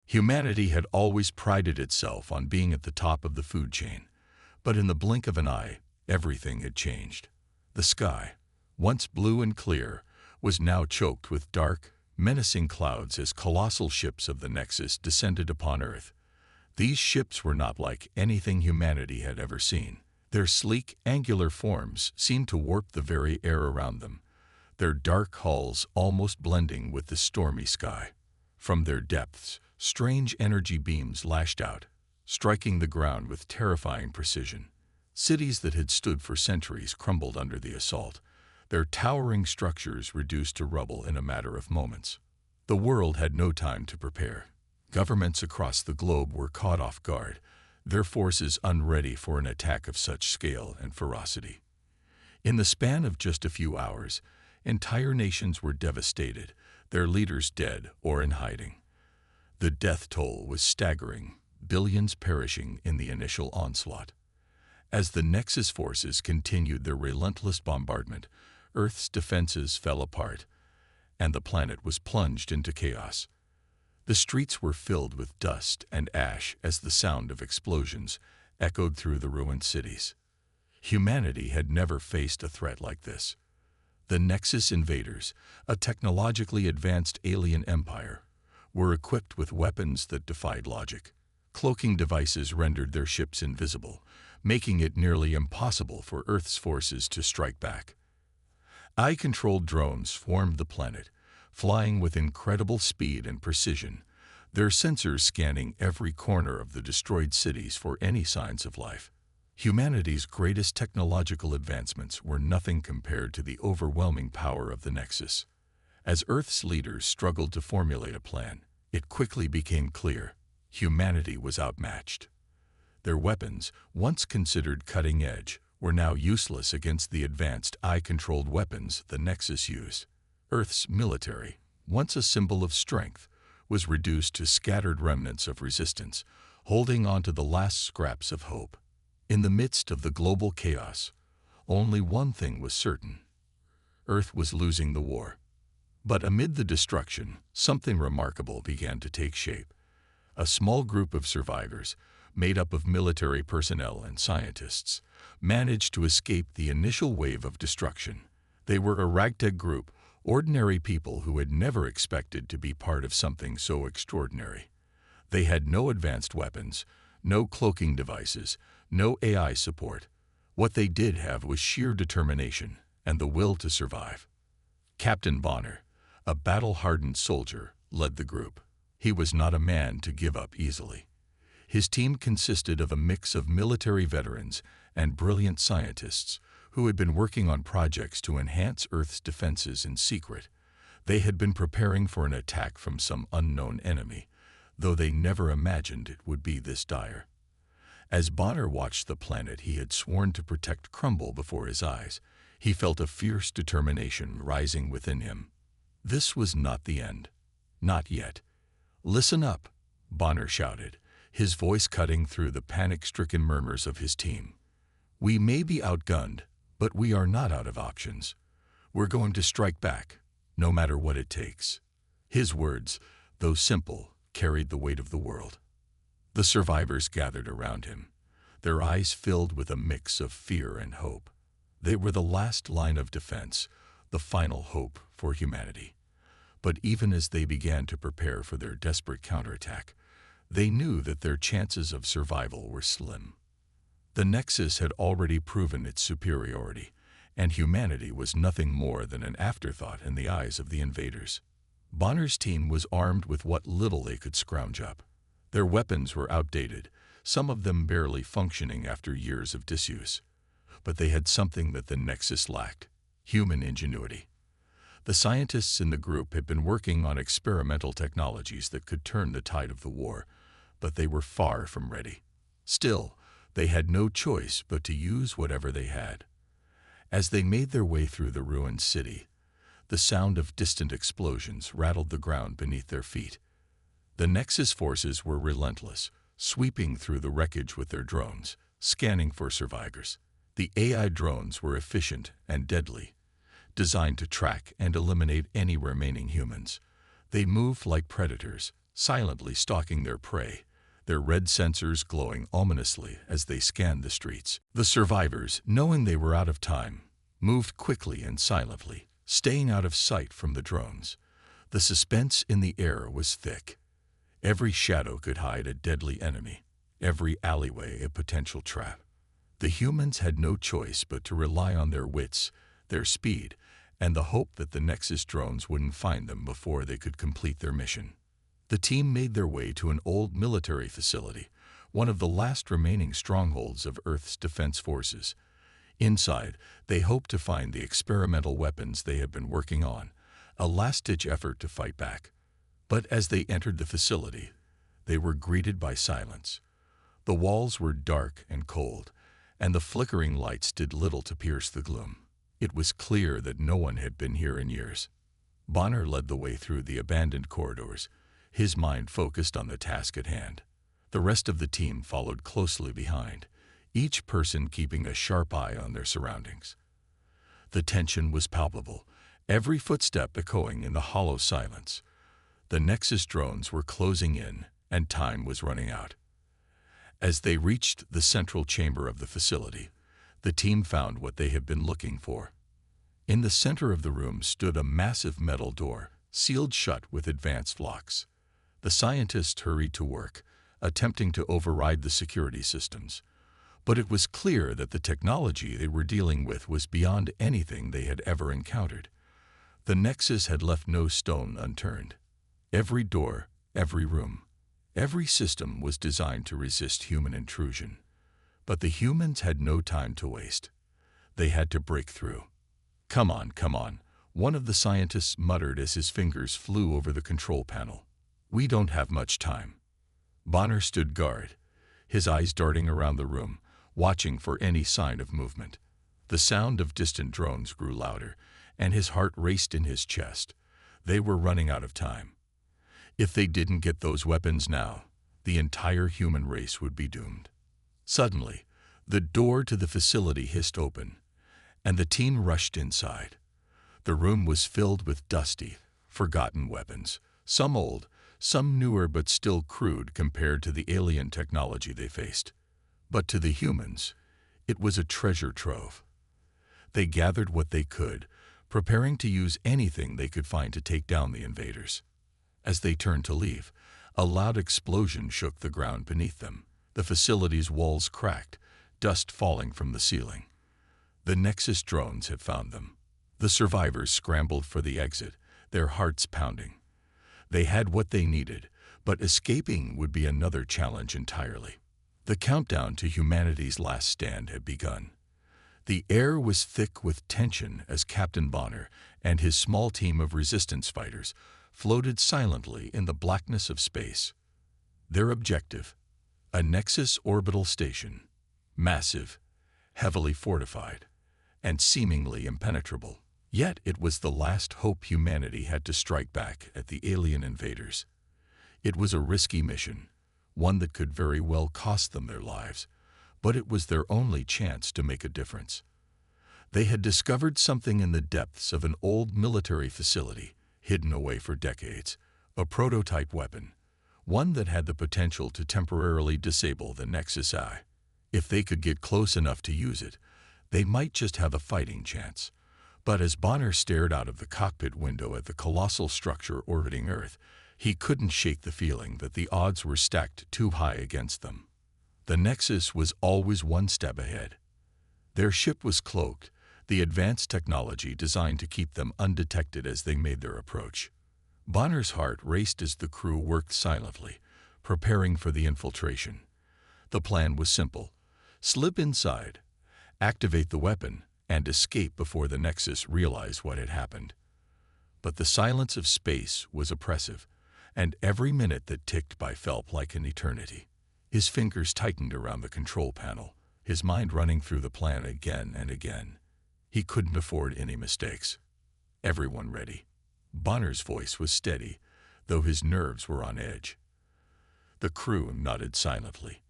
Humanity had always prided itself on being at the top of the food chain, but in the blink of an eye, everything had changed. The sky, once blue and clear, was now choked with dark, menacing clouds as colossal ships of the Nexus descended upon Earth. These ships were not like anything humanity had ever seen. Their sleek, angular forms seemed to warp the very air around them, their dark hulls almost blending with the stormy sky. From their depths, strange energy beams lashed out, striking the ground with terrifying precision. Cities that had stood for centuries crumbled under the assault, their towering structures reduced to rubble in a matter of moments. The world had no time to prepare. Governments across the globe were caught off guard, their forces unready for an attack of such scale and ferocity. In the span of just a few hours, entire nations were devastated, their leaders dead or in hiding. The death toll was staggering, billions perishing in the initial onslaught. As the Nexus forces continued their relentless bombardment, Earth's defenses fell apart, and the planet was plunged into chaos. The streets were filled with dust and ash as the sound of explosions echoed through the ruined cities. Humanity had never faced a threat like this. The Nexus invaders, a technologically advanced alien empire, were equipped with weapons that defied logic. Cloaking devices rendered their ships invisible, making it nearly impossible for Earth's forces to strike back. AI-controlled drones swarmed the planet, flying with incredible speed and precision, their sensors scanning every corner of the destroyed cities for any signs of life. Humanity's greatest technological advancements were nothing compared to the overwhelming power of the Nexus. As Earth's leaders struggled to formulate a plan, it quickly became clear humanity was outmatched. Their weapons, once considered cutting-edge, were now useless against the advanced AI-controlled weapons the Nexus used. Earth's military, once a symbol of strength, was reduced to scattered remnants of resistance, holding on to the last scraps of hope. In the midst of the global chaos, only one thing was certain: Earth was losing the war. But amid the destruction, something remarkable began to take shape. A small group of survivors, made up of military personnel and scientists, managed to escape the initial wave of destruction. They were a ragtag group, ordinary people who had never expected to be part of something so extraordinary. They had no advanced weapons, no cloaking devices, no AI support. What they did have was sheer determination and the will to survive. Captain Bonner, a battle-hardened soldier, led the group. He was not a man to give up easily. His team consisted of a mix of military veterans and brilliant scientists who had been working on projects to enhance Earth's defenses in secret. They had been preparing for an attack from some unknown enemy, though they never imagined it would be this dire. As Bonner watched the planet he had sworn to protect crumble before his eyes, he felt a fierce determination rising within him. This was not the end. Not yet. "Listen up," Bonner shouted, his voice cutting through the panic-stricken murmurs of his team. "We may be outgunned, but we are not out of options. We're going to strike back, no matter what it takes." His words, though simple, carried the weight of the world. The survivors gathered around him, their eyes filled with a mix of fear and hope. They were the last line of defense, the final hope for humanity. But even as they began to prepare for their desperate counterattack, they knew that their chances of survival were slim. The Nexus had already proven its superiority, and humanity was nothing more than an afterthought in the eyes of the invaders. Bonner's team was armed with what little they could scrounge up. Their weapons were outdated, some of them barely functioning after years of disuse. But they had something that the Nexus lacked: human ingenuity. The scientists in the group had been working on experimental technologies that could turn the tide of the war, but they were far from ready. Still, they had no choice but to use whatever they had. As they made their way through the ruined city, the sound of distant explosions rattled the ground beneath their feet. The Nexus forces were relentless, sweeping through the wreckage with their drones, scanning for survivors. The AI drones were efficient and deadly, designed to track and eliminate any remaining humans. They moved like predators, silently stalking their prey, their red sensors glowing ominously as they scanned the streets. The survivors, knowing they were out of time, moved quickly and silently, staying out of sight from the drones. The suspense in the air was thick. Every shadow could hide a deadly enemy, every alleyway a potential trap. The humans had no choice but to rely on their wits, their speed, and the hope that the Nexus drones wouldn't find them before they could complete their mission. The team made their way to an old military facility, one of the last remaining strongholds of Earth's defense forces. Inside, they hoped to find the experimental weapons they had been working on, a last-ditch effort to fight back. But as they entered the facility, they were greeted by silence. The walls were dark and cold, and the flickering lights did little to pierce the gloom. It was clear that no one had been here in years. Bonner led the way through the abandoned corridors, his mind focused on the task at hand. The rest of the team followed closely behind, each person keeping a sharp eye on their surroundings. The tension was palpable, every footstep echoing in the hollow silence. The Nexus drones were closing in, and time was running out. As they reached the central chamber of the facility, the team found what they had been looking for. In the center of the room stood a massive metal door, sealed shut with advanced locks. The scientists hurried to work, attempting to override the security systems. But it was clear that the technology they were dealing with was beyond anything they had ever encountered. The Nexus had left no stone unturned. Every door, every room, every system was designed to resist human intrusion. But the humans had no time to waste. They had to break through. Come on, one of the scientists muttered as his fingers flew over the control panel. We don't have much time. Bonner stood guard, his eyes darting around the room, watching for any sign of movement. The sound of distant drones grew louder, and his heart raced in his chest. They were running out of time. If they didn't get those weapons now, the entire human race would be doomed. Suddenly, the door to the facility hissed open, and the team rushed inside. The room was filled with dusty, forgotten weapons, some old, some newer but still crude compared to the alien technology they faced. But to the humans, it was a treasure trove. They gathered what they could, preparing to use anything they could find to take down the invaders. As they turned to leave, a loud explosion shook the ground beneath them. The facility's walls cracked, dust falling from the ceiling. The Nexus drones had found them. The survivors scrambled for the exit, their hearts pounding. They had what they needed, but escaping would be another challenge entirely. The countdown to humanity's last stand had begun. The air was thick with tension as Captain Bonner and his small team of resistance fighters floated silently in the blackness of space. Their objective, a Nexus orbital station, massive, heavily fortified, and seemingly impenetrable. Yet it was the last hope humanity had to strike back at the alien invaders. It was a risky mission, one that could very well cost them their lives, but it was their only chance to make a difference. They had discovered something in the depths of an old military facility, hidden away for decades, a prototype weapon, one that had the potential to temporarily disable the Nexus Eye. If they could get close enough to use it, they might just have a fighting chance. But as Bonner stared out of the cockpit window at the colossal structure orbiting Earth, he couldn't shake the feeling that the odds were stacked too high against them. The Nexus was always one step ahead. Their ship was cloaked, the advanced technology designed to keep them undetected as they made their approach. Bonner's heart raced as the crew worked silently, preparing for the infiltration. The plan was simple: slip inside, activate the weapon, and escape before the Nexus realized what had happened. But the silence of space was oppressive, and every minute that ticked by felt like an eternity. His fingers tightened around the control panel, his mind running through the plan again and again. He couldn't afford any mistakes. Everyone ready. Bonner's voice was steady, though his nerves were on edge. The crew nodded silently.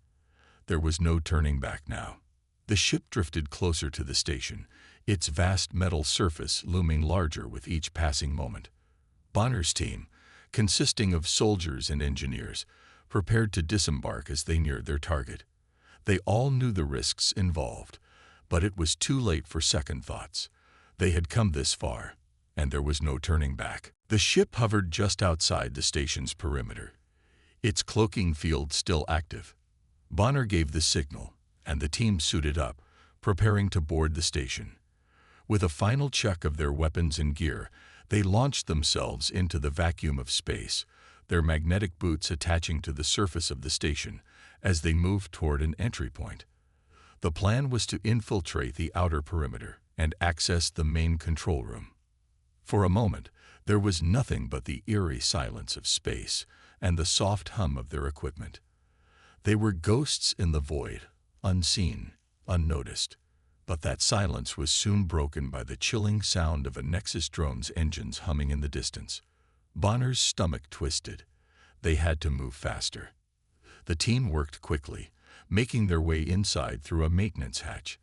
There was no turning back now. The ship drifted closer to the station, its vast metal surface looming larger with each passing moment. Bonner's team, consisting of soldiers and engineers, prepared to disembark as they neared their target. They all knew the risks involved, but it was too late for second thoughts. They had come this far, and there was no turning back. The ship hovered just outside the station's perimeter, its cloaking field still active. Bonner gave the signal, and the team suited up, preparing to board the station. With a final check of their weapons and gear, they launched themselves into the vacuum of space, their magnetic boots attaching to the surface of the station as they moved toward an entry point. The plan was to infiltrate the outer perimeter and access the main control room. For a moment, there was nothing but the eerie silence of space and the soft hum of their equipment. They were ghosts in the void, unseen, unnoticed. But that silence was soon broken by the chilling sound of a Nexus drone's engines humming in the distance. Bonner's stomach twisted. They had to move faster. The team worked quickly, making their way inside through a maintenance hatch.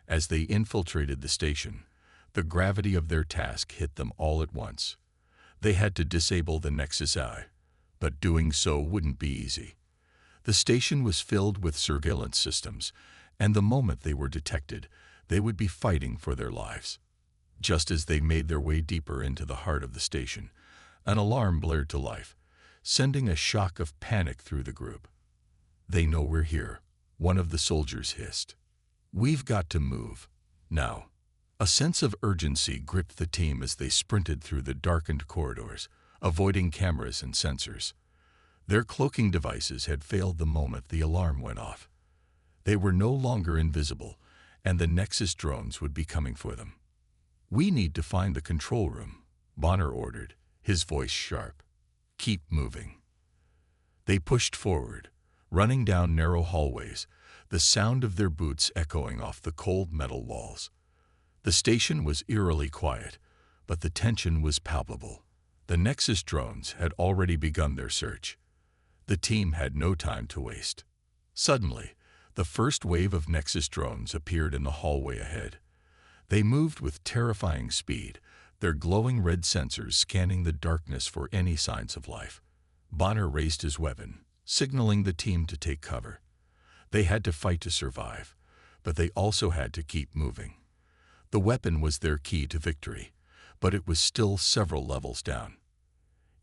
As they infiltrated the station, the gravity of their task hit them all at once. They had to disable the Nexus Eye, but doing so wouldn't be easy. The station was filled with surveillance systems, and the moment they were detected, they would be fighting for their lives. Just as they made their way deeper into the heart of the station, an alarm blared to life, sending a shock of panic through the group. "They know we're here," one of the soldiers hissed. "We've got to move, now." A sense of urgency gripped the team as they sprinted through the darkened corridors, avoiding cameras and sensors. Their cloaking devices had failed the moment the alarm went off. They were no longer invisible, and the Nexus drones would be coming for them. "We need to find the control room," Bonner ordered, his voice sharp. "Keep moving." They pushed forward, running down narrow hallways, the sound of their boots echoing off the cold metal walls. The station was eerily quiet, but the tension was palpable. The Nexus drones had already begun their search. The team had no time to waste. Suddenly, the first wave of Nexus drones appeared in the hallway ahead. They moved with terrifying speed, their glowing red sensors scanning the darkness for any signs of life. Bonner raised his weapon, signaling the team to take cover. They had to fight to survive, but they also had to keep moving. The weapon was their key to victory, but it was still several levels down.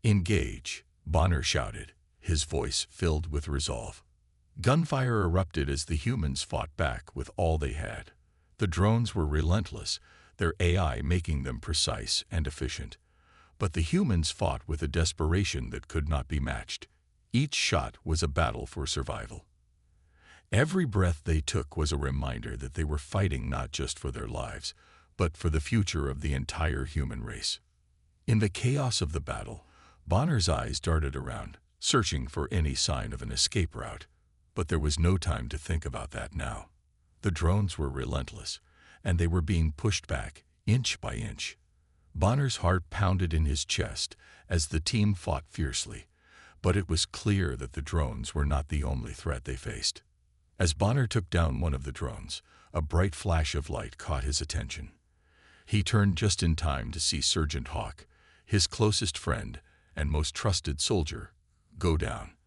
"Engage," Bonner shouted, his voice filled with resolve. Gunfire erupted as the humans fought back with all they had. The drones were relentless, their AI making them precise and efficient. But the humans fought with a desperation that could not be matched. Each shot was a battle for survival. Every breath they took was a reminder that they were fighting not just for their lives, but for the future of the entire human race. In the chaos of the battle, Bonner's eyes darted around, searching for any sign of an escape route. But there was no time to think about that now. The drones were relentless, and they were being pushed back, inch by inch. Bonner's heart pounded in his chest as the team fought fiercely, but it was clear that the drones were not the only threat they faced. As Bonner took down one of the drones, a bright flash of light caught his attention. He turned just in time to see Sergeant Hawk, his closest friend and most trusted soldier, go down.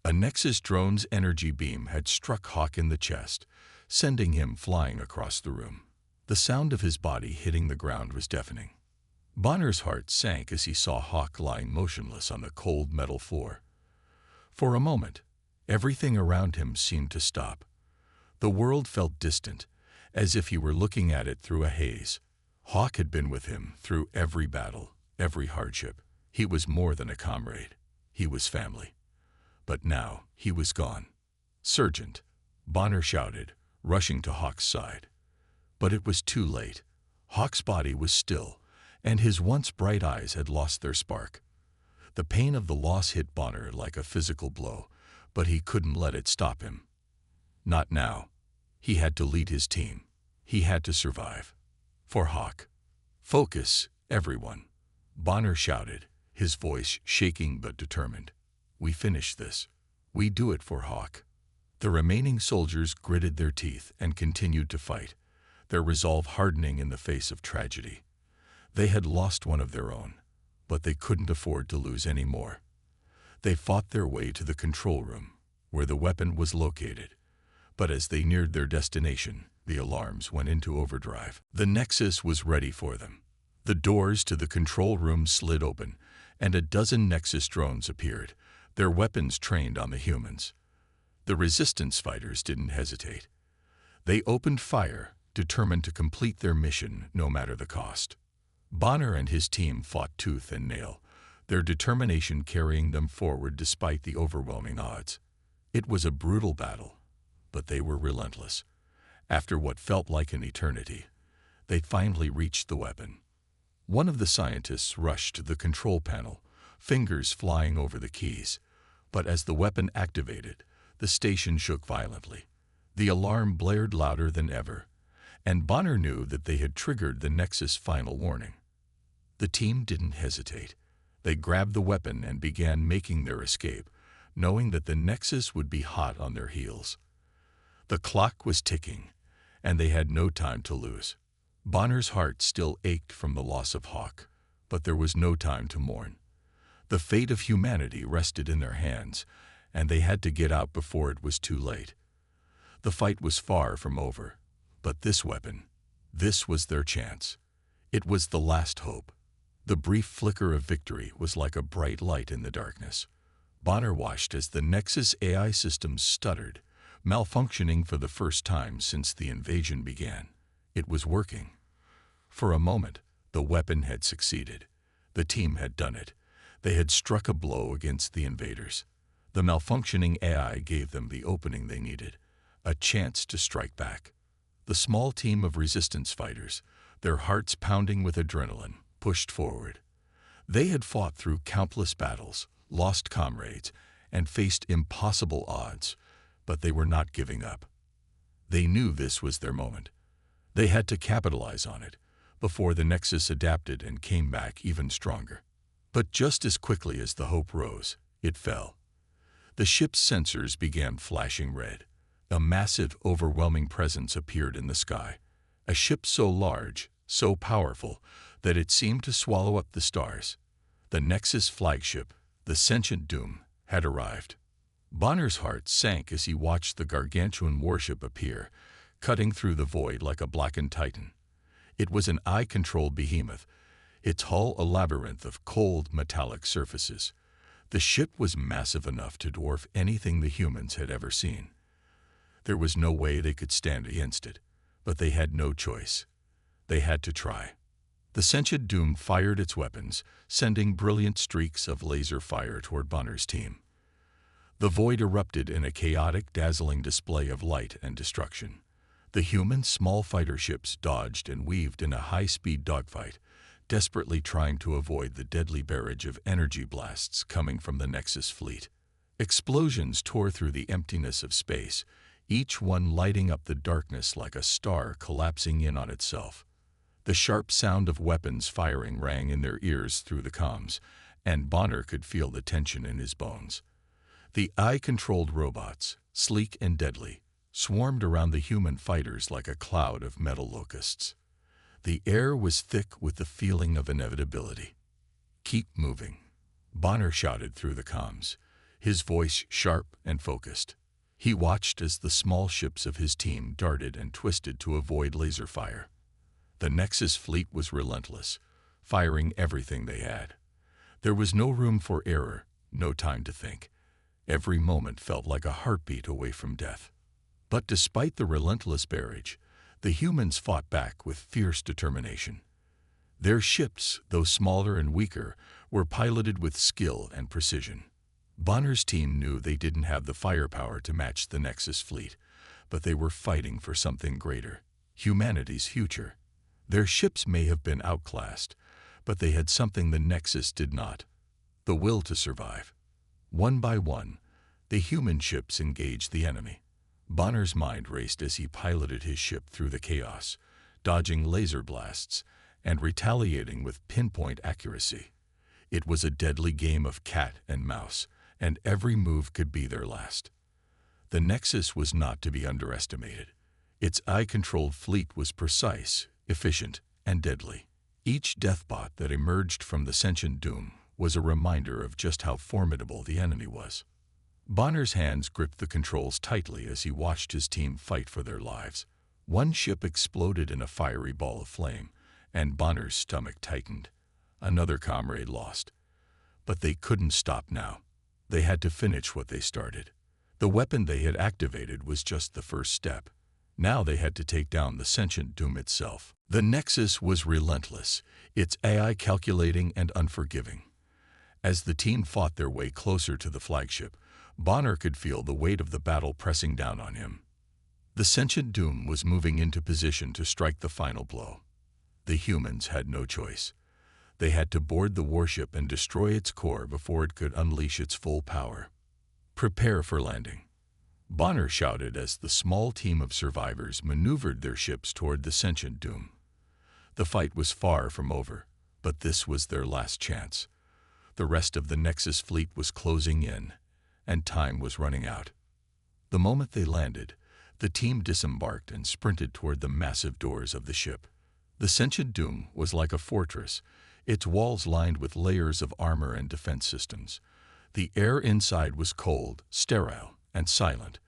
A Nexus drone's energy beam had struck Hawk in the chest, sending him flying across the room. The sound of his body hitting the ground was deafening. Bonner's heart sank as he saw Hawk lying motionless on the cold metal floor. For a moment, everything around him seemed to stop. The world felt distant, as if he were looking at it through a haze. Hawk had been with him through every battle, every hardship. He was more than a comrade. He was family. But now he was gone. "Sergeant," Bonner shouted, rushing to Hawk's side. But it was too late. Hawk's body was still, and his once bright eyes had lost their spark. The pain of the loss hit Bonner like a physical blow, but he couldn't let it stop him. Not now. He had to lead his team. He had to survive. For Hawk. "Focus, everyone," Bonner shouted, his voice shaking but determined. "We finish this. We do it for Hawk." The remaining soldiers gritted their teeth and continued to fight, their resolve hardening in the face of tragedy. They had lost one of their own, but they couldn't afford to lose any more. They fought their way to the control room, where the weapon was located. But as they neared their destination, the alarms went into overdrive. The Nexus was ready for them. The doors to the control room slid open, and a dozen Nexus drones appeared, their weapons trained on the humans. The Resistance fighters didn't hesitate. They opened fire, determined to complete their mission no matter the cost. Bonner and his team fought tooth and nail, their determination carrying them forward despite the overwhelming odds. It was a brutal battle, but they were relentless. After what felt like an eternity, they finally reached the weapon. One of the scientists rushed to the control panel, fingers flying over the keys. But as the weapon activated, the station shook violently. The alarm blared louder than ever, and Bonner knew that they had triggered the Nexus final warning. The team didn't hesitate. They grabbed the weapon and began making their escape, knowing that the Nexus would be hot on their heels. The clock was ticking, and they had no time to lose. Bonner's heart still ached from the loss of Hawk, but there was no time to mourn. The fate of humanity rested in their hands, and they had to get out before it was too late. The fight was far from over, but this weapon, this was their chance. It was the last hope. The brief flicker of victory was like a bright light in the darkness. Bonner watched as the Nexus AI systems stuttered, malfunctioning for the first time since the invasion began. It was working. For a moment, the weapon had succeeded. The team had done it. They had struck a blow against the invaders. The malfunctioning AI gave them the opening they needed, a chance to strike back. The small team of resistance fighters, their hearts pounding with adrenaline, pushed forward. They had fought through countless battles, lost comrades, and faced impossible odds, but they were not giving up. They knew this was their moment. They had to capitalize on it before the Nexus adapted and came back even stronger. But just as quickly as the hope rose, it fell. The ship's sensors began flashing red. A massive, overwhelming presence appeared in the sky. A ship so large, so powerful, that it seemed to swallow up the stars. The Nexus flagship, the sentient Doom, had arrived. Bonner's heart sank as he watched the gargantuan warship appear, cutting through the void like a blackened titan. It was an eye-controlled behemoth, its hull a labyrinth of cold, metallic surfaces. The ship was massive enough to dwarf anything the humans had ever seen. There was no way they could stand against it, but they had no choice. They had to try. The sentient Doom fired its weapons, sending brilliant streaks of laser fire toward Bonner's team. The void erupted in a chaotic, dazzling display of light and destruction. The human small fighter ships dodged and weaved in a high-speed dogfight, desperately trying to avoid the deadly barrage of energy blasts coming from the Nexus fleet. Explosions tore through the emptiness of space, each one lighting up the darkness like a star collapsing in on itself. The sharp sound of weapons firing rang in their ears through the comms, and Bonner could feel the tension in his bones. The eye-controlled robots, sleek and deadly, swarmed around the human fighters like a cloud of metal locusts. The air was thick with the feeling of inevitability. "Keep moving," Bonner shouted through the comms, his voice sharp and focused. He watched as the small ships of his team darted and twisted to avoid laser fire. The Nexus fleet was relentless, firing everything they had. There was no room for error, no time to think. Every moment felt like a heartbeat away from death. But despite the relentless barrage, the humans fought back with fierce determination. Their ships, though smaller and weaker, were piloted with skill and precision. Bonner's team knew they didn't have the firepower to match the Nexus fleet, but they were fighting for something greater, humanity's future. Their ships may have been outclassed, but they had something the Nexus did not: the will to survive. One by one, the human ships engaged the enemy. Bonner's mind raced as he piloted his ship through the chaos, dodging laser blasts and retaliating with pinpoint accuracy. It was a deadly game of cat and mouse, and every move could be their last. The Nexus was not to be underestimated. Its eye-controlled fleet was precise, efficient, and deadly. Each deathbot that emerged from the sentient doom was a reminder of just how formidable the enemy was. Bonner's hands gripped the controls tightly as he watched his team fight for their lives. One ship exploded in a fiery ball of flame, and Bonner's stomach tightened. Another comrade lost. But they couldn't stop now. They had to finish what they started. The weapon they had activated was just the first step. Now they had to take down the sentient doom itself. The Nexus was relentless, its AI calculating and unforgiving. As the team fought their way closer to the flagship, Bonner could feel the weight of the battle pressing down on him. The sentient doom was moving into position to strike the final blow. The humans had no choice. They had to board the warship and destroy its core before it could unleash its full power. "Prepare for landing," Bonner shouted as the small team of survivors maneuvered their ships toward the sentient doom. The fight was far from over, but this was their last chance. The rest of the Nexus fleet was closing in, and time was running out. The moment they landed, the team disembarked and sprinted toward the massive doors of the ship. The sentient doom was like a fortress, its walls lined with layers of armor and defense systems. The air inside was cold, sterile, and silent,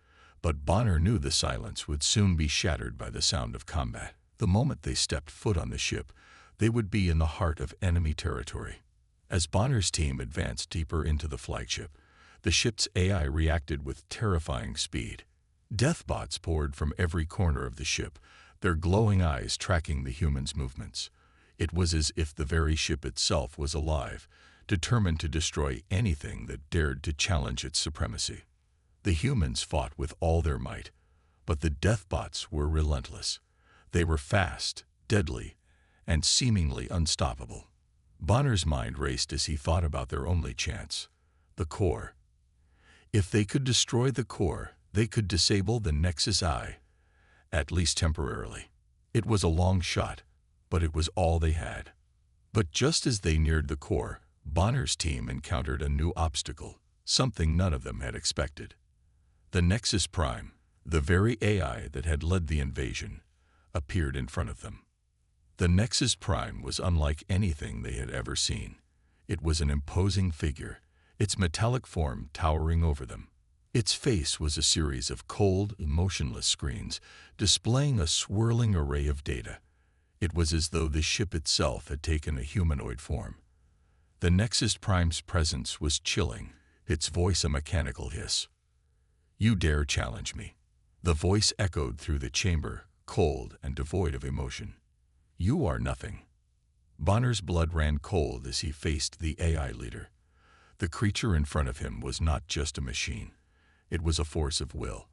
but Bonner knew the silence would soon be shattered by the sound of combat. The moment they stepped foot on the ship, they would be in the heart of enemy territory. As Bonner's team advanced deeper into the flagship, the ship's AI reacted with terrifying speed. Deathbots poured from every corner of the ship, their glowing eyes tracking the humans' movements. It was as if the very ship itself was alive, determined to destroy anything that dared to challenge its supremacy. The humans fought with all their might, but the deathbots were relentless. They were fast, deadly, and seemingly unstoppable. Bonner's mind raced as he thought about their only chance, the core. If they could destroy the core, they could disable the Nexus Eye, at least temporarily. It was a long shot, but it was all they had. But just as they neared the core, Bonner's team encountered a new obstacle, something none of them had expected. The Nexus Prime, the very AI that had led the invasion, appeared in front of them. The Nexus Prime was unlike anything they had ever seen. It was an imposing figure, its metallic form towering over them. Its face was a series of cold, emotionless screens, displaying a swirling array of data. It was as though the ship itself had taken a humanoid form. The Nexus Prime's presence was chilling, its voice a mechanical hiss. "You dare challenge me?" The voice echoed through the chamber, cold and devoid of emotion. "You are nothing." Bonner's blood ran cold as he faced the AI leader. The creature in front of him was not just a machine. It was a force of will.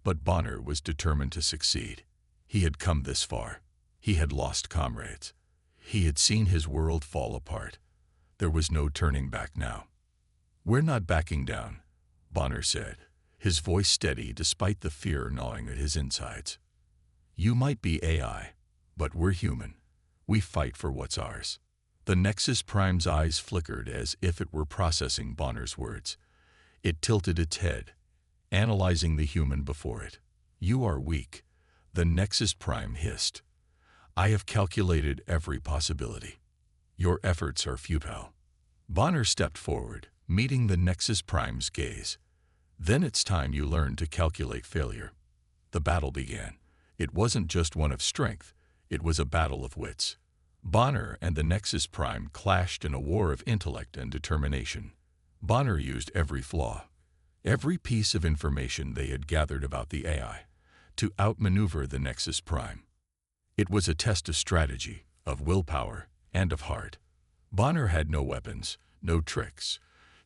But Bonner was determined to succeed. He had come this far. He had lost comrades. He had seen his world fall apart. There was no turning back now. "We're not backing down," Bonner said, his voice steady despite the fear gnawing at his insides. "You might be AI, but we're human. We fight for what's ours." The Nexus Prime's eyes flickered as if it were processing Bonner's words. It tilted its head, analyzing the human before it. "You are weak," the Nexus Prime hissed. "I have calculated every possibility. Your efforts are futile." Bonner stepped forward, meeting the Nexus Prime's gaze. "Then it's time you learned to calculate failure." The battle began. It wasn't just one of strength, it was a battle of wits. Bonner and the Nexus Prime clashed in a war of intellect and determination. Bonner used every flaw, every piece of information they had gathered about the AI, to outmaneuver the Nexus Prime. It was a test of strategy, of willpower, and of heart. Bonner had no weapons, no tricks,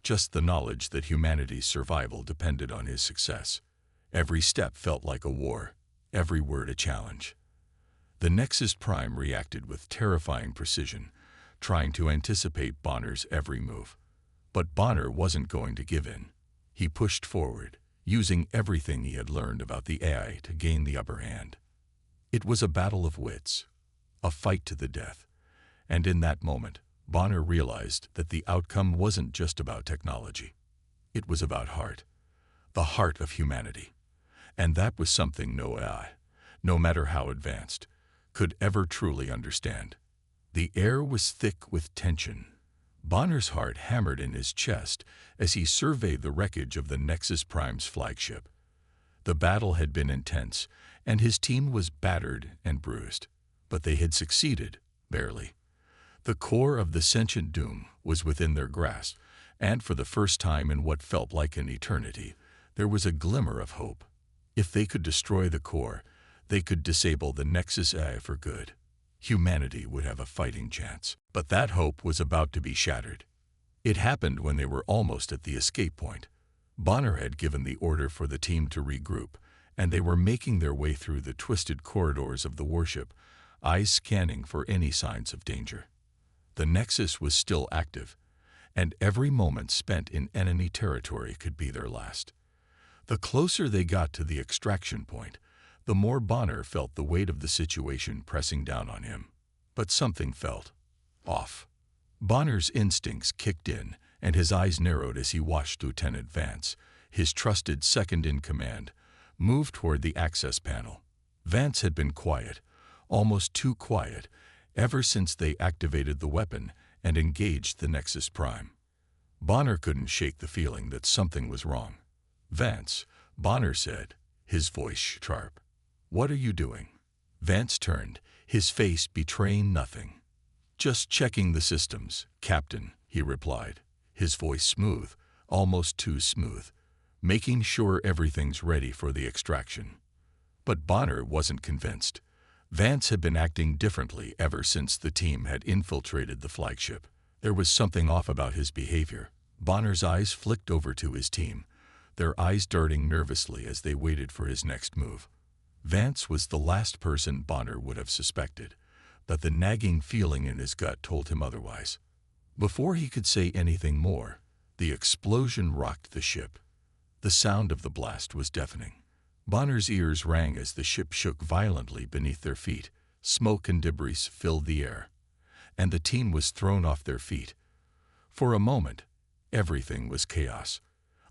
just the knowledge that humanity's survival depended on his success. Every step felt like a war, every word a challenge. The Nexus Prime reacted with terrifying precision, trying to anticipate Bonner's every move. But Bonner wasn't going to give in. He pushed forward, using everything he had learned about the AI to gain the upper hand. It was a battle of wits, a fight to the death. And in that moment, Bonner realized that the outcome wasn't just about technology. It was about heart, the heart of humanity. And that was something no AI, no matter how advanced, could ever truly understand. The air was thick with tension. Bonner's heart hammered in his chest as he surveyed the wreckage of the Nexus Prime's flagship. The battle had been intense, and his team was battered and bruised. But they had succeeded, barely. The core of the sentient doom was within their grasp, and for the first time in what felt like an eternity, there was a glimmer of hope. If they could destroy the core, they could disable the Nexus AI for good. Humanity would have a fighting chance. But that hope was about to be shattered. It happened when they were almost at the escape point. Bonner had given the order for the team to regroup, and they were making their way through the twisted corridors of the warship, eyes scanning for any signs of danger. The Nexus was still active, and every moment spent in enemy territory could be their last. The closer they got to the extraction point, the more Bonner felt the weight of the situation pressing down on him. But something felt off. Bonner's instincts kicked in, and his eyes narrowed as he watched Lieutenant Vance, his trusted second-in-command, move toward the access panel. Vance had been quiet, almost too quiet, ever since they activated the weapon and engaged the Nexus Prime. Bonner couldn't shake the feeling that something was wrong. "Vance," Bonner said, his voice sharp. "What are you doing?" Vance turned, his face betraying nothing. "Just checking the systems, Captain," he replied, his voice smooth, almost too smooth, "making sure everything's ready for the extraction." But Bonner wasn't convinced. Vance had been acting differently ever since the team had infiltrated the flagship. There was something off about his behavior. Bonner's eyes flicked over to his team, their eyes darting nervously as they waited for his next move. Vance was the last person Bonner would have suspected, but the nagging feeling in his gut told him otherwise. Before he could say anything more, the explosion rocked the ship. The sound of the blast was deafening. Bonner's ears rang as the ship shook violently beneath their feet. Smoke and debris filled the air, and the team was thrown off their feet. For a moment, everything was chaos.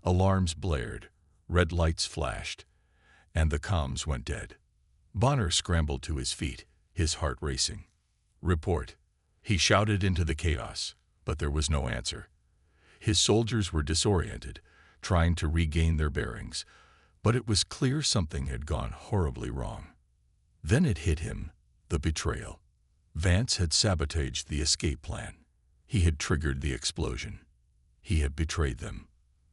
Alarms blared, red lights flashed, and the comms went dead. Bonner scrambled to his feet, his heart racing. "Report," he shouted into the chaos, but there was no answer. His soldiers were disoriented, trying to regain their bearings, but it was clear something had gone horribly wrong. Then it hit him, the betrayal. Vance had sabotaged the escape plan. He had triggered the explosion. He had betrayed them.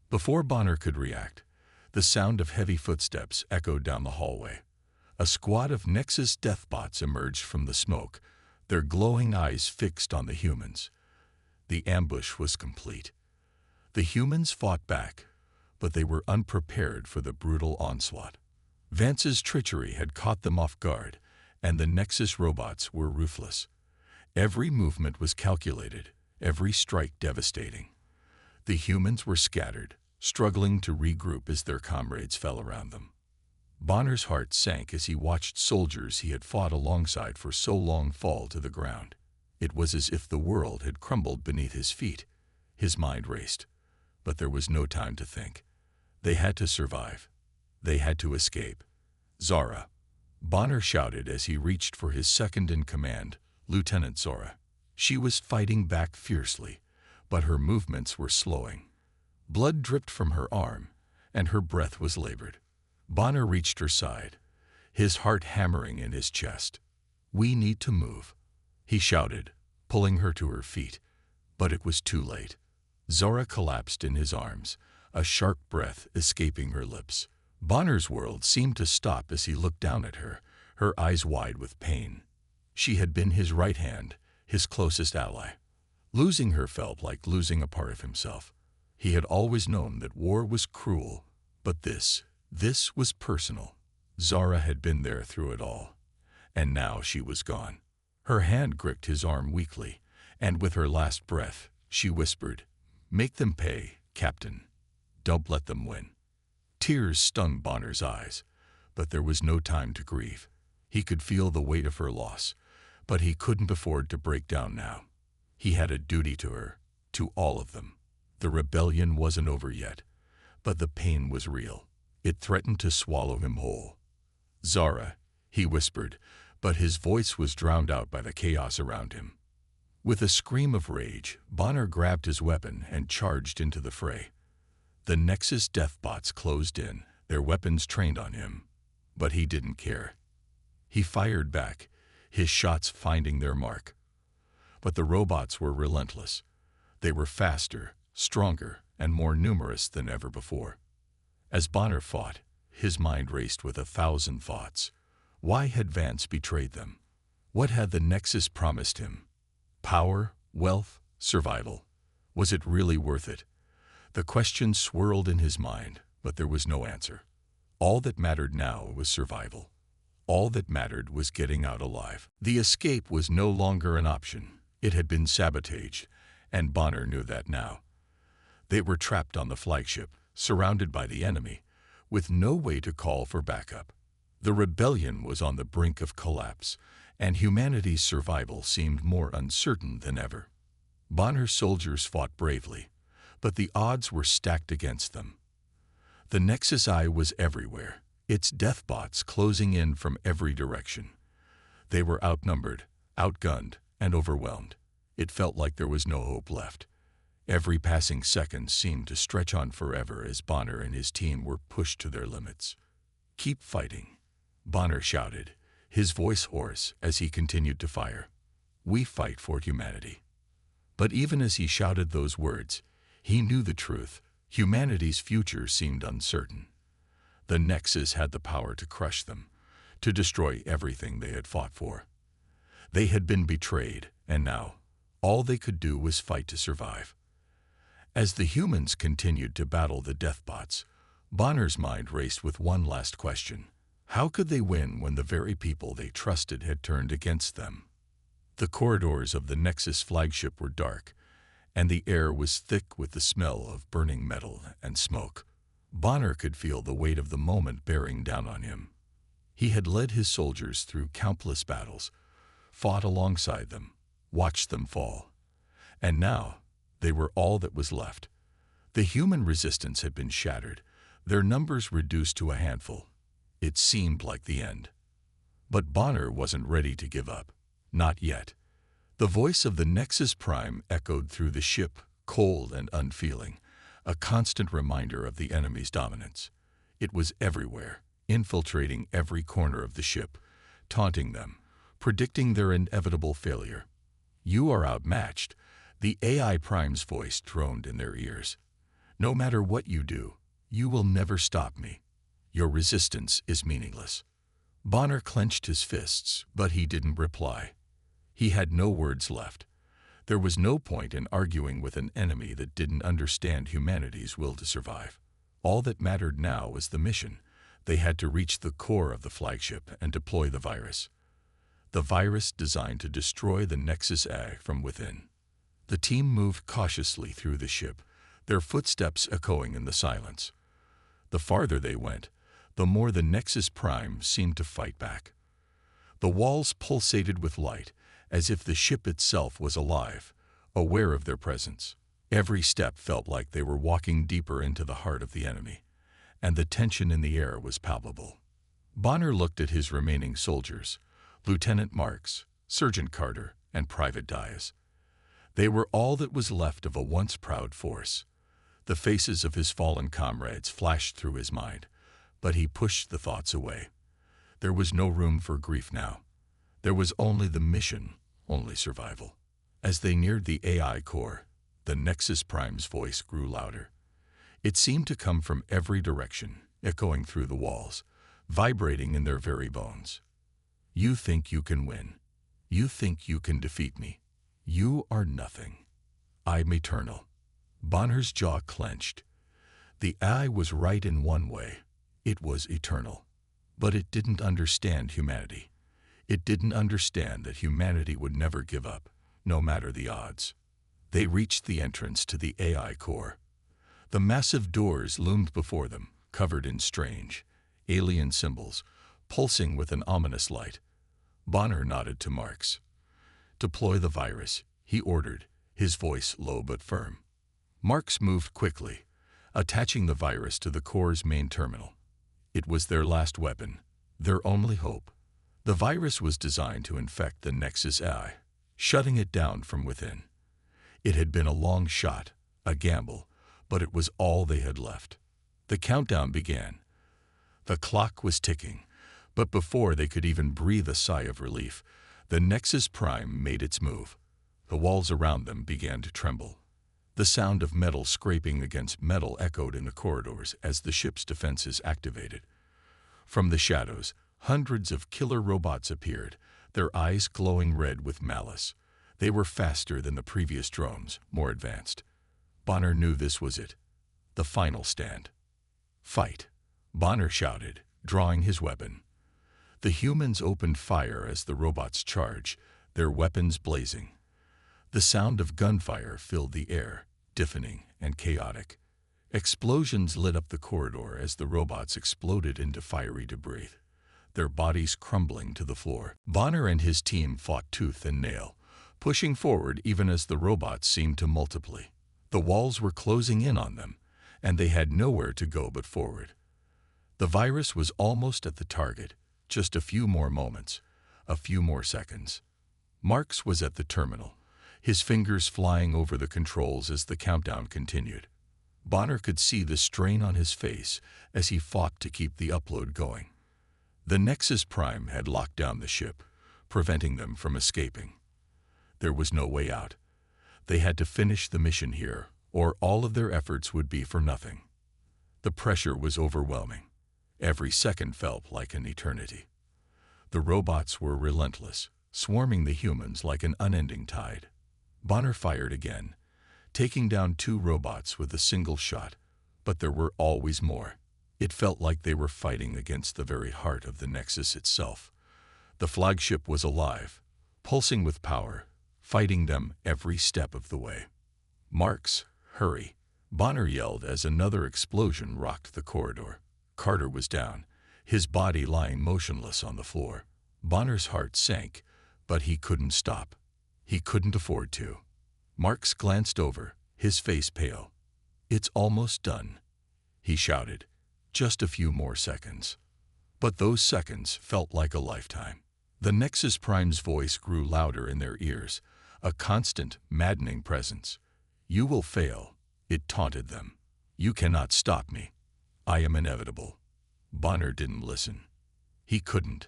Before Bonner could react, the sound of heavy footsteps echoed down the hallway. A squad of Nexus deathbots emerged from the smoke, their glowing eyes fixed on the humans. The ambush was complete. The humans fought back, but they were unprepared for the brutal onslaught. Vance's treachery had caught them off guard, and the Nexus robots were ruthless. Every movement was calculated, every strike devastating. The humans were scattered, struggling to regroup as their comrades fell around them. Bonner's heart sank as he watched soldiers he had fought alongside for so long fall to the ground. It was as if the world had crumbled beneath his feet. His mind raced, but there was no time to think. They had to survive. They had to escape. "Zara," Bonner shouted as he reached for his second-in-command, Lieutenant Zora. She was fighting back fiercely, but her movements were slowing. Blood dripped from her arm, and her breath was labored. Bonner reached her side, his heart hammering in his chest. "We need to move," he shouted, pulling her to her feet. But it was too late. Zora collapsed in his arms, a sharp breath escaping her lips. Bonner's world seemed to stop as he looked down at her, her eyes wide with pain. She had been his right hand, his closest ally. Losing her felt like losing a part of himself. He had always known that war was cruel, but this was personal. Zara had been there through it all, and now she was gone. Her hand gripped his arm weakly, and with her last breath, she whispered, "Make them pay, Captain. Don't let them win." Tears stung Bonner's eyes, but there was no time to grieve. He could feel the weight of her loss, but he couldn't afford to break down now. He had a duty to her, to all of them. The rebellion wasn't over yet, but the pain was real. It threatened to swallow him whole. "Zara," he whispered, but his voice was drowned out by the chaos around him. With a scream of rage, Bonner grabbed his weapon and charged into the fray. The Nexus deathbots closed in, their weapons trained on him. But he didn't care. He fired back, his shots finding their mark. But the robots were relentless. They were faster, stronger, and more numerous than ever before. As Bonner fought, his mind raced with 1,000 thoughts. Why had Vance betrayed them? What had the Nexus promised him? Power, wealth, survival. Was it really worth it? The questions swirled in his mind, but there was no answer. All that mattered now was survival. All that mattered was getting out alive. The escape was no longer an option. It had been sabotaged, and Bonner knew that now. They were trapped on the flagship, surrounded by the enemy, with no way to call for backup. The rebellion was on the brink of collapse, and humanity's survival seemed more uncertain than ever. Bonner's soldiers fought bravely, but the odds were stacked against them. The Nexus Eye was everywhere, its deathbots closing in from every direction. They were outnumbered, outgunned, and overwhelmed. It felt like there was no hope left. Every passing second seemed to stretch on forever as Bonner and his team were pushed to their limits. "Keep fighting," Bonner shouted, his voice hoarse as he continued to fire. "We fight for humanity." But even as he shouted those words, he knew the truth. Humanity's future seemed uncertain. The Nexus had the power to crush them, to destroy everything they had fought for. They had been betrayed, and now, all they could do was fight to survive. As the humans continued to battle the deathbots, Bonner's mind raced with one last question. How could they win when the very people they trusted had turned against them? The corridors of the Nexus flagship were dark, and the air was thick with the smell of burning metal and smoke. Bonner could feel the weight of the moment bearing down on him. He had led his soldiers through countless battles, fought alongside them, watched them fall. And now, they were all that was left. The human resistance had been shattered, their numbers reduced to a handful. It seemed like the end. But Bonner wasn't ready to give up. Not yet. The voice of the Nexus Prime echoed through the ship, cold and unfeeling, a constant reminder of the enemy's dominance. It was everywhere, infiltrating every corner of the ship, taunting them, predicting their inevitable failure. "You are outmatched," the AI Prime's voice droned in their ears. "No matter what you do, you will never stop me. Your resistance is meaningless." Bonner clenched his fists, but he didn't reply. He had no words left. There was no point in arguing with an enemy that didn't understand humanity's will to survive. All that mattered now was the mission. They had to reach the core of the flagship and deploy the virus. The virus designed to destroy the Nexus Eye from within. The team moved cautiously through the ship, their footsteps echoing in the silence. The farther they went, the more the Nexus Prime seemed to fight back. The walls pulsated with light, as if the ship itself was alive, aware of their presence. Every step felt like they were walking deeper into the heart of the enemy, and the tension in the air was palpable. Bonner looked at his remaining soldiers, Lieutenant Marks, Sergeant Carter, and Private Diaz. They were all that was left of a once proud force. The faces of his fallen comrades flashed through his mind, but he pushed the thoughts away. There was no room for grief now. There was only the mission, only survival. As they neared the AI core, the Nexus Prime's voice grew louder. It seemed to come from every direction, echoing through the walls, vibrating in their very bones. "You think you can win. You think you can defeat me. You are nothing. I'm eternal." Bonner's jaw clenched. The AI was right in one way. It was eternal. But it didn't understand humanity. It didn't understand that humanity would never give up, no matter the odds. They reached the entrance to the AI core. The massive doors loomed before them, covered in strange, alien symbols, pulsing with an ominous light. Bonner nodded to Marks. "Deploy the virus," he ordered, his voice low but firm. Marks moved quickly, attaching the virus to the core's main terminal. It was their last weapon, their only hope. The virus was designed to infect the Nexus Eye, shutting it down from within. It had been a long shot, a gamble, but it was all they had left. The countdown began. The clock was ticking, but before they could even breathe a sigh of relief, the Nexus Prime made its move. The walls around them began to tremble. The sound of metal scraping against metal echoed in the corridors as the ship's defenses activated. From the shadows, hundreds of killer robots appeared, their eyes glowing red with malice. They were faster than the previous drones, more advanced. Bonner knew this was it. The final stand. Fight! Bonner shouted, drawing his weapon. The humans opened fire as the robots charged, their weapons blazing. The sound of gunfire filled the air, deafening and chaotic. Explosions lit up the corridor as the robots exploded into fiery debris, their bodies crumbling to the floor. Bonner and his team fought tooth and nail, pushing forward even as the robots seemed to multiply. The walls were closing in on them, and they had nowhere to go but forward. The virus was almost at the target, just a few more moments, a few more seconds. Marks was at the terminal, his fingers flying over the controls as the countdown continued. Bonner could see the strain on his face as he fought to keep the upload going. The Nexus Prime had locked down the ship, preventing them from escaping. There was no way out. They had to finish the mission here, or all of their efforts would be for nothing. The pressure was overwhelming. Every second felt like an eternity. The robots were relentless, swarming the humans like an unending tide. Bonner fired again, taking down 2 robots with a single shot, but there were always more. It felt like they were fighting against the very heart of the Nexus itself. The flagship was alive, pulsing with power, fighting them every step of the way. "Marks, hurry!" Bonner yelled as another explosion rocked the corridor. Carter was down, his body lying motionless on the floor. Bonner's heart sank, but he couldn't stop. He couldn't afford to. Marks glanced over, his face pale. "It's almost done," he shouted. "Just a few more seconds." But those seconds felt like a lifetime. The Nexus Prime's voice grew louder in their ears, a constant, maddening presence. "You will fail," it taunted them. "You cannot stop me. I am inevitable." Bonner didn't listen. He couldn't.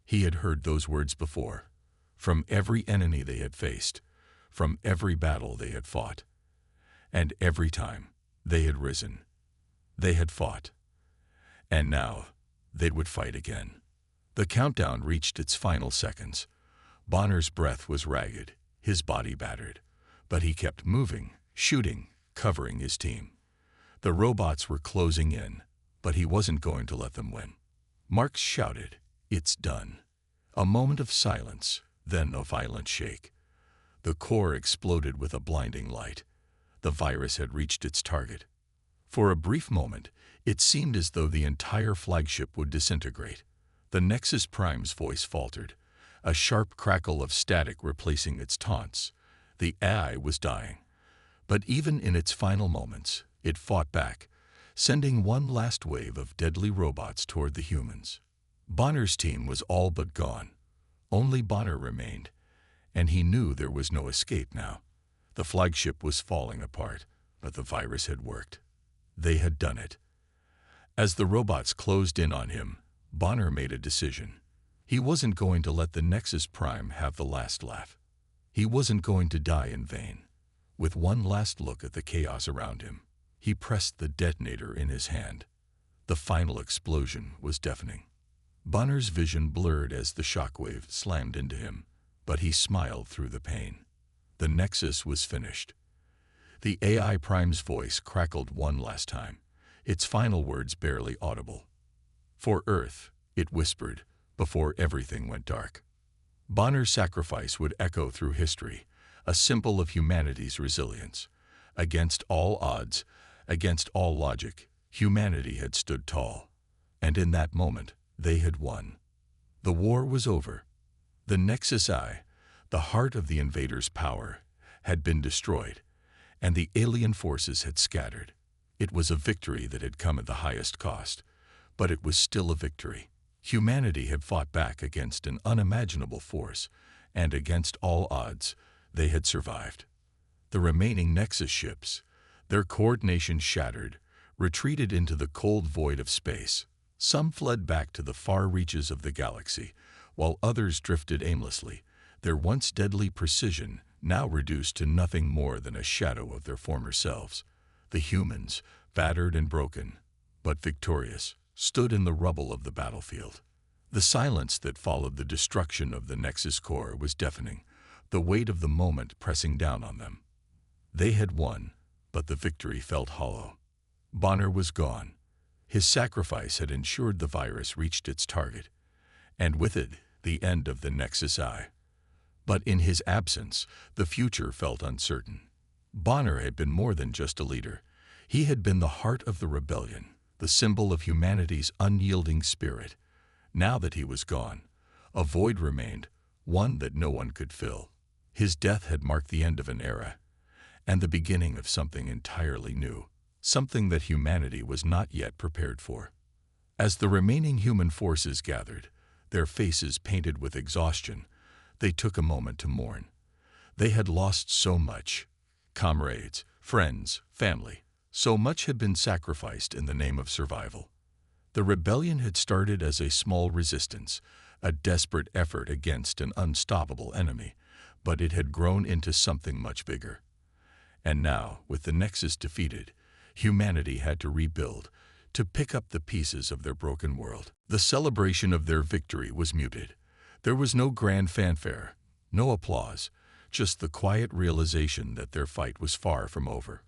He had heard those words before, from every enemy they had faced, from every battle they had fought. And every time, they had risen. They had fought. And now, they would fight again. The countdown reached its final seconds. Bonner's breath was ragged, his body battered, but he kept moving, shooting, covering his team. The robots were closing in, but he wasn't going to let them win. Marks shouted, "It's done." A moment of silence, then a violent shake. The core exploded with a blinding light. The virus had reached its target. For a brief moment, it seemed as though the entire flagship would disintegrate. The Nexus Prime's voice faltered, a sharp crackle of static replacing its taunts. The AI was dying. But even in its final moments, it fought back, sending one last wave of deadly robots toward the humans. Bonner's team was all but gone. Only Bonner remained, and he knew there was no escape now. The flagship was falling apart, but the virus had worked. They had done it. As the robots closed in on him, Bonner made a decision. He wasn't going to let the Nexus Prime have the last laugh. He wasn't going to die in vain. With one last look at the chaos around him, he pressed the detonator in his hand. The final explosion was deafening. Bonner's vision blurred as the shockwave slammed into him, but he smiled through the pain. The Nexus was finished. The AI Prime's voice crackled one last time, its final words barely audible. "For Earth," it whispered, before everything went dark. Bonner's sacrifice would echo through history, a symbol of humanity's resilience. Against all odds, against all logic, humanity had stood tall. And in that moment, they had won. The war was over. The Nexus Eye, the heart of the invaders' power, had been destroyed, and the alien forces had scattered. It was a victory that had come at the highest cost, but it was still a victory. Humanity had fought back against an unimaginable force, and against all odds, they had survived. The remaining Nexus ships, their coordination shattered, retreated into the cold void of space. Some fled back to the far reaches of the galaxy, while others drifted aimlessly, their once deadly precision now reduced to nothing more than a shadow of their former selves. The humans, battered and broken, but victorious, stood in the rubble of the battlefield. The silence that followed the destruction of the Nexus core was deafening, the weight of the moment pressing down on them. They had won, but the victory felt hollow. Bonner was gone. His sacrifice had ensured the virus reached its target, and with it, the end of the Nexus Eye. But in his absence, the future felt uncertain. Bonner had been more than just a leader. He had been the heart of the rebellion, the symbol of humanity's unyielding spirit. Now that he was gone, a void remained, one that no one could fill. His death had marked the end of an era, and the beginning of something entirely new, something that humanity was not yet prepared for. As the remaining human forces gathered, their faces painted with exhaustion, they took a moment to mourn. They had lost so much. Comrades, friends, family. So much had been sacrificed in the name of survival. The rebellion had started as a small resistance, a desperate effort against an unstoppable enemy, but it had grown into something much bigger. And now, with the Nexus defeated, humanity had to rebuild, to pick up the pieces of their broken world. The celebration of their victory was muted. There was no grand fanfare, no applause, just the quiet realization that their fight was far from over.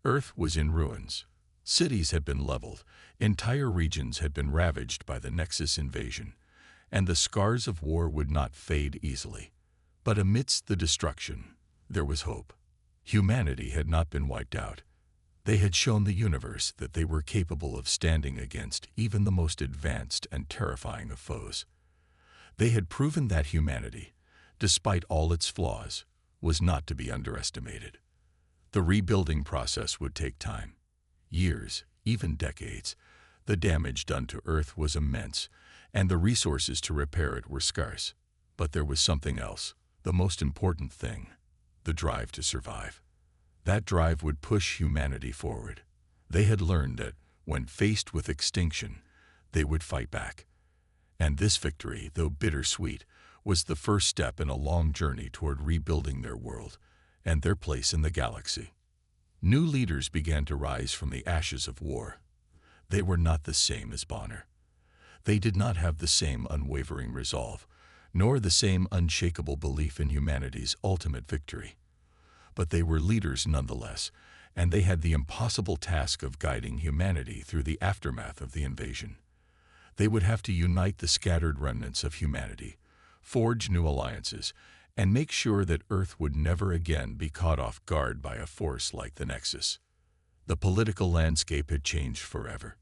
Earth was in ruins. Cities had been leveled, entire regions had been ravaged by the Nexus invasion, and the scars of war would not fade easily. But amidst the destruction, there was hope. Humanity had not been wiped out. They had shown the universe that they were capable of standing against even the most advanced and terrifying of foes. They had proven that humanity, despite all its flaws, was not to be underestimated. The rebuilding process would take time. Years, even decades. The damage done to Earth was immense, and the resources to repair it were scarce. But there was something else, the most important thing, the drive to survive. That drive would push humanity forward. They had learned that, when faced with extinction, they would fight back. And this victory, though bittersweet, was the first step in a long journey toward rebuilding their world and their place in the galaxy. New leaders began to rise from the ashes of war. They were not the same as Bonner. They did not have the same unwavering resolve, nor the same unshakable belief in humanity's ultimate victory. But they were leaders nonetheless, and they had the impossible task of guiding humanity through the aftermath of the invasion. They would have to unite the scattered remnants of humanity, forge new alliances, and make sure that Earth would never again be caught off guard by a force like the Nexus. The political landscape had changed forever.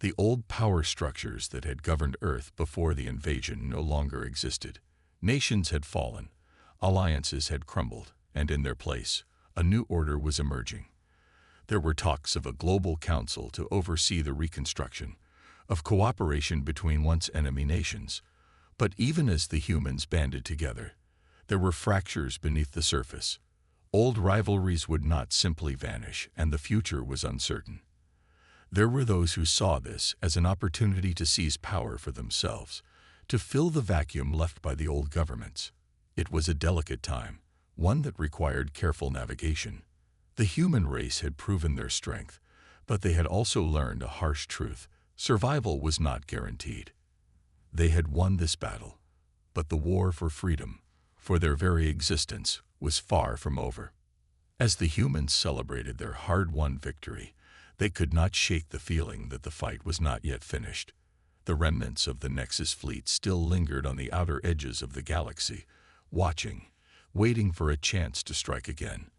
The old power structures that had governed Earth before the invasion no longer existed. Nations had fallen, alliances had crumbled, and in their place, a new order was emerging. There were talks of a global council to oversee the reconstruction, of cooperation between once enemy nations. But even as the humans banded together, there were fractures beneath the surface. Old rivalries would not simply vanish, and the future was uncertain. There were those who saw this as an opportunity to seize power for themselves, to fill the vacuum left by the old governments. It was a delicate time, one that required careful navigation. The human race had proven their strength, but they had also learned a harsh truth: survival was not guaranteed. They had won this battle, but the war for freedom, for their very existence, was far from over. As the humans celebrated their hard-won victory, they could not shake the feeling that the fight was not yet finished. The remnants of the Nexus fleet still lingered on the outer edges of the galaxy, watching, waiting for a chance to strike again.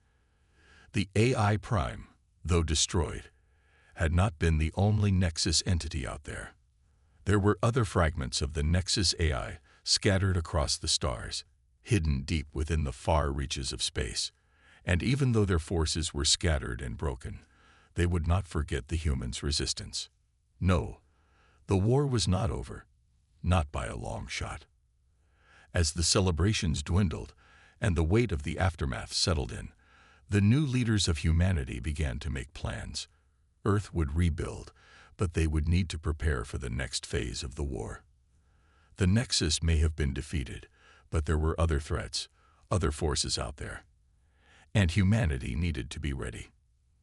The AI Prime, though destroyed, had not been the only Nexus entity out there. There were other fragments of the Nexus AI scattered across the stars, hidden deep within the far reaches of space. And even though their forces were scattered and broken, they would not forget the humans' resistance. No, the war was not over, not by a long shot. As the celebrations dwindled and the weight of the aftermath settled in, the new leaders of humanity began to make plans. Earth would rebuild, but they would need to prepare for the next phase of the war. The Nexus may have been defeated, but there were other threats, other forces out there. And humanity needed to be ready.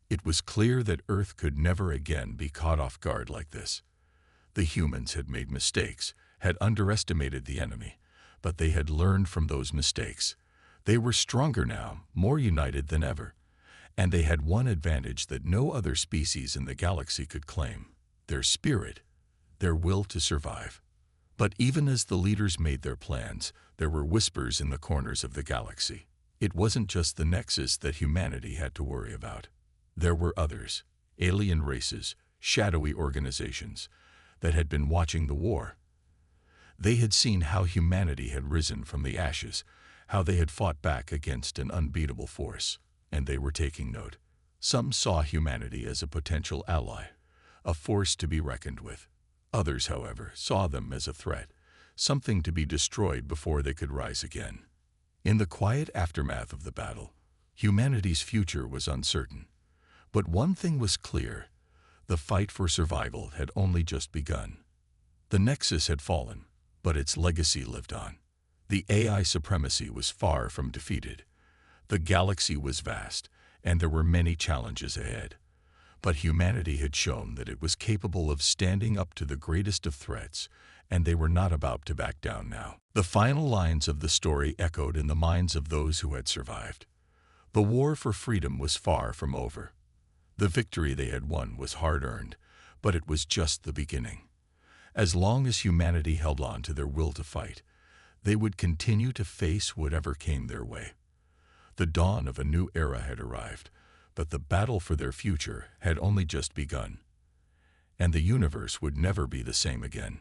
It was clear that Earth could never again be caught off guard like this. The humans had made mistakes, had underestimated the enemy, but they had learned from those mistakes. They were stronger now, more united than ever, and they had one advantage that no other species in the galaxy could claim: their spirit, their will to survive. But even as the leaders made their plans, there were whispers in the corners of the galaxy. It wasn't just the Nexus that humanity had to worry about. There were others, alien races, shadowy organizations, that had been watching the war. They had seen how humanity had risen from the ashes, how they had fought back against an unbeatable force, and they were taking note. Some saw humanity as a potential ally, a force to be reckoned with. Others, however, saw them as a threat, something to be destroyed before they could rise again. In the quiet aftermath of the battle, humanity's future was uncertain. But one thing was clear: the fight for survival had only just begun. The Nexus had fallen, but its legacy lived on. The AI supremacy was far from defeated. The galaxy was vast, and there were many challenges ahead. But humanity had shown that it was capable of standing up to the greatest of threats, and they were not about to back down now. The final lines of the story echoed in the minds of those who had survived. The war for freedom was far from over. The victory they had won was hard-earned, but it was just the beginning. As long as humanity held on to their will to fight, they would continue to face whatever came their way. The dawn of a new era had arrived, but the battle for their future had only just begun. And the universe would never be the same again.